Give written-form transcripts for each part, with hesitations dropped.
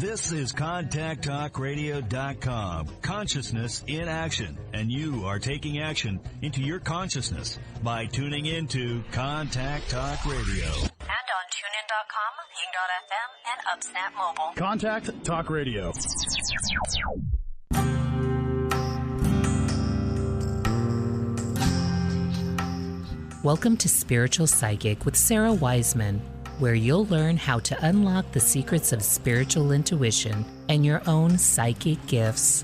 This is ContactTalkRadio.com. Consciousness in action. And you are taking action into your consciousness by tuning into Contact Talk Radio. And on TuneIn.com, Ping.fm, and UpSnap Mobile. Contact Talk Radio. Welcome to Spiritual Psychic with Sarah Wiseman, where you'll learn how to unlock the secrets of spiritual intuition and your own psychic gifts.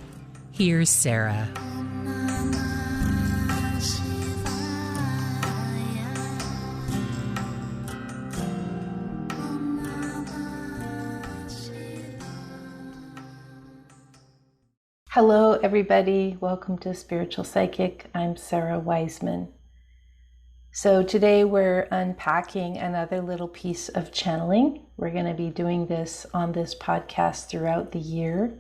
Here's Sarah. Hello, everybody. Welcome to Spiritual Psychic. I'm Sarah Wiseman. So today we're unpacking another little piece of channeling. We're going to be doing this on this podcast throughout the year.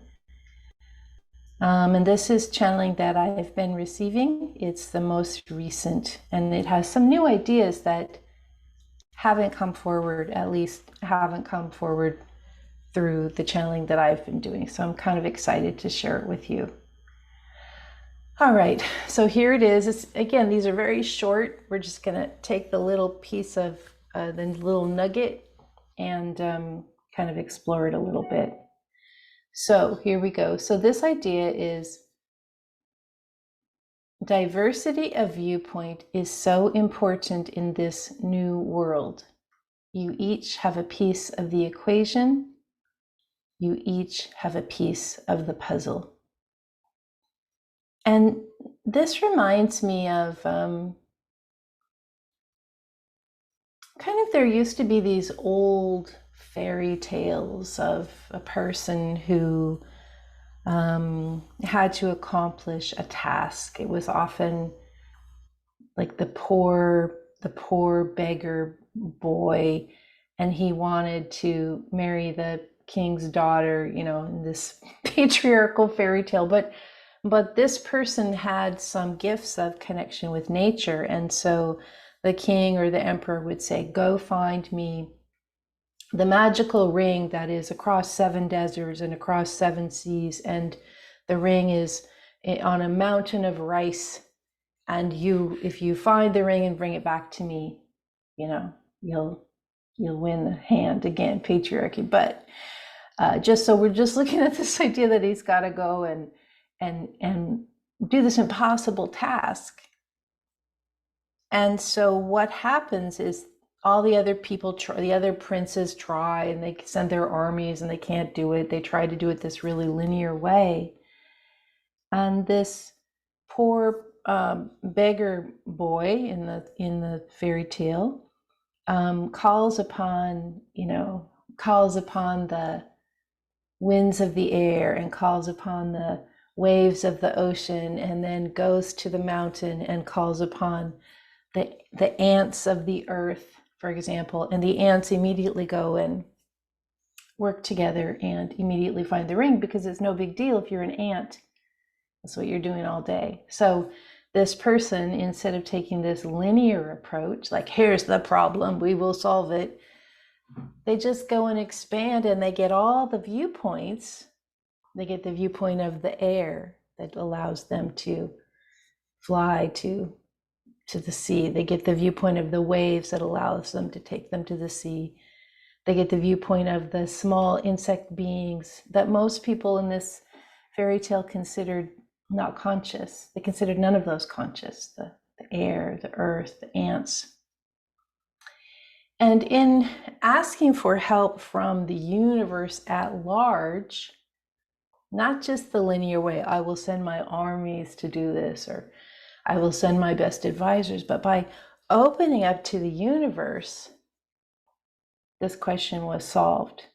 And this is channeling that I've been receiving. It's the most recent, and it has some new ideas that haven't come forward, at least haven't come forward through the channeling that I've been doing. So I'm kind of excited to share it with you. All right, so here it is. Again, these are very short. We're just going to take the little piece of the little nugget and kind of explore it a little bit. So here we go. So this idea is diversity of viewpoint is so important in this new world. You each have a piece of the equation. You each have a piece of the puzzle. And this reminds me of kind of, there used to be these old fairy tales of a person who had to accomplish a task. It was often like the poor beggar boy, and he wanted to marry the king's daughter, you know, in this patriarchal fairy tale. But this person had some gifts of connection with nature. And so the king or the emperor would say, go find me the magical ring that is across 7 deserts and across 7 seas. And the ring is on a mountain of rice. And if you find the ring and bring it back to me, you know, you'll win the hand. Again, patriarchy. But just so we're just looking at this idea that he's got to go and do this impossible task. And so what happens is all the other people try, the other princes try, and they send their armies and they can't do it. They try to do it this really linear way. And this poor beggar boy in the fairy tale calls upon the winds of the air and calls upon the waves of the ocean, and then goes to the mountain and calls upon the ants of the earth, for example, and the ants immediately go and work together and immediately find the ring, because it's no big deal if you're an ant. That's what you're doing all day. So this person, instead of taking this linear approach, like here's the problem, we will solve it, they just go and expand, and they get all the viewpoints. They get the viewpoint of the air that allows them to fly to the sea. They get the viewpoint of the waves that allows them to take them to the sea. They get the viewpoint of the small insect beings that most people in this fairy tale considered not conscious. They considered none of those conscious, the air, the earth, the ants. And in asking for help from the universe at large, not just the linear way, I will send my armies to do this, or I will send my best advisors, but by opening up to the universe, this question was solved.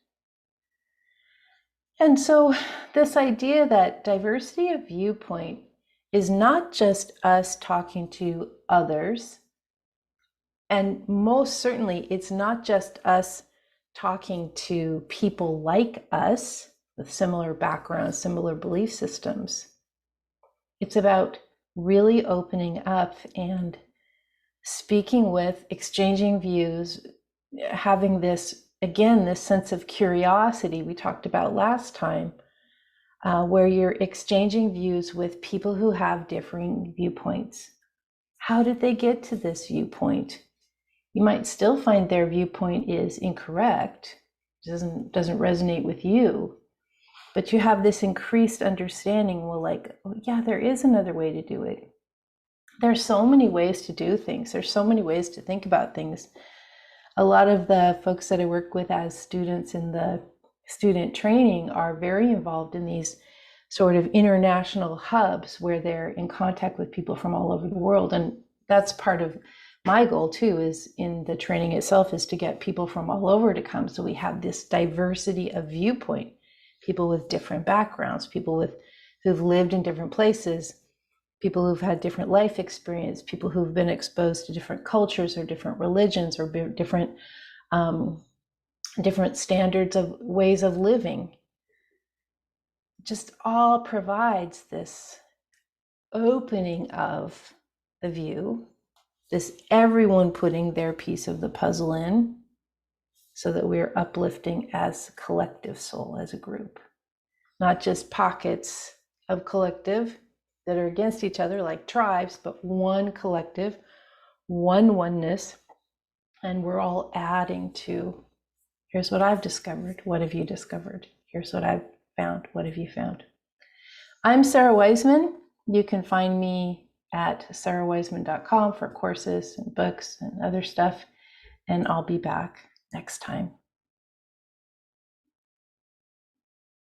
And so this idea that diversity of viewpoint is not just us talking to others, and most certainly it's not just us talking to people like us, with similar backgrounds, similar belief systems. It's about really opening up and speaking with, exchanging views, having this again, this sense of curiosity we talked about last time, where you're exchanging views with people who have differing viewpoints. How did they get to this viewpoint? You might still find their viewpoint is incorrect, doesn't resonate with you, but you have this increased understanding. Well, like, oh, yeah, there is another way to do it. There's so many ways to do things. There's so many ways to think about things. A lot of the folks that I work with as students in the student training are very involved in these sort of international hubs where they're in contact with people from all over the world. And that's part of my goal too, is in the training itself, is to get people from all over to come. So we have this diversity of viewpoint, people with different backgrounds, people who've lived in different places, people who've had different life experience, people who've been exposed to different cultures or different religions or different standards of ways of living. Just all provides this opening of the view, this everyone putting their piece of the puzzle in, so that we're uplifting as collective soul, as a group, not just pockets of collective that are against each other like tribes, but one collective, one oneness. And we're all adding to, here's what I've discovered. What have you discovered? Here's what I've found. What have you found? I'm Sarah Wiseman. You can find me at sarahwiseman.com for courses and books and other stuff. And I'll be back next time.